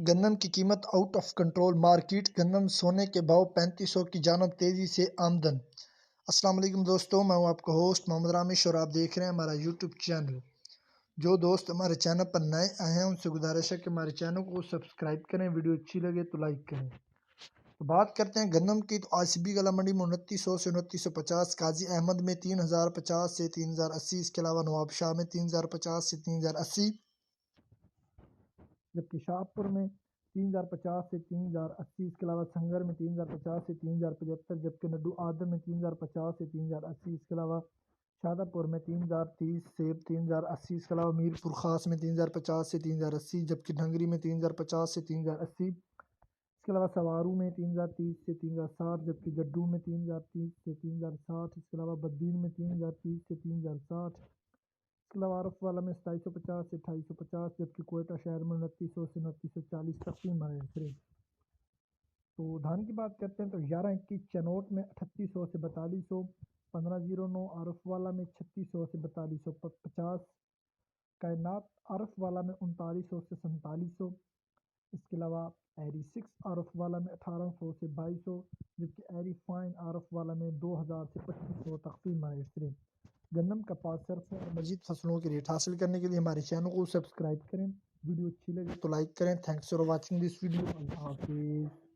گندم کی قیمت آؤٹ آف کنٹرول مارکیٹ گندم سونے کے بھاؤ 3500 کی جانب تیزی سے آمدن۔ السلام علیکم دوستوں، میں ہوں آپ کا ہوسٹ محمد رامش اور آپ دیکھ رہے ہیں ہمارا یوٹیوب چینل۔ جو دوست ہمارے چینل پر نئے آئے ہیں ان سے گزارش ہے کہ ہمارے چینل کو سبسکرائب کریں، ویڈیو اچھی لگے تو لائک کریں۔ تو بات کرتے ہیں گندم کی، تو آج سبھی گلا منڈی میں 2900 سے 2950، قاضی احمد میں 3050 سے 3080، اس کے علاوہ نواب شاہ میں 3050 سے 3080، جبکہ شاہپور میں 3050 سے 3080، اس کے علاوہ سنگر میں 3050 سے 3075، جبکہ نڈو آدم میں 3050 سے 3080، اس کے علاوہ شادہ پور میں 3030 سے 3080، اس کے علاوہ میر پور خاص میں 3050 سے 3080، جبکہ ڈھنگری میں 3050 سے 3080، اس کے علاوہ سوارو میں 3030 سے 3060، جبکہ جڈو میں 3030 سے 3060، اس کے علاوہ بدین میں 3030 سے 3060، اس کے علاوہ عارف والا میں 2750 سے 2850، جبکہ کوئٹہ شہر میں 2900 سے 2940 تقسیم آئے تھے۔ تو دھان کی بات کرتے ہیں تو 1121 چنوٹ میں 3800 سے 4200، 1509 عارف والا میں 3600 سے 4250، کائنات عارف والا میں 3900 سے 4700، اس کے علاوہ ایری 6 عارف والا میں 1800 سے 2200، جبکہ ایری فائن عارف والا میں 2000 سے 2500 تقسیم آئے۔ گندم کپاس سرسوں اور مزید فصلوں کے ریٹ حاصل کرنے کے لیے ہمارے چینل کو سبسکرائب کریں، ویڈیو اچھی لگے تو لائک کریں۔ Thanks for watching this video. اللہ حافظ۔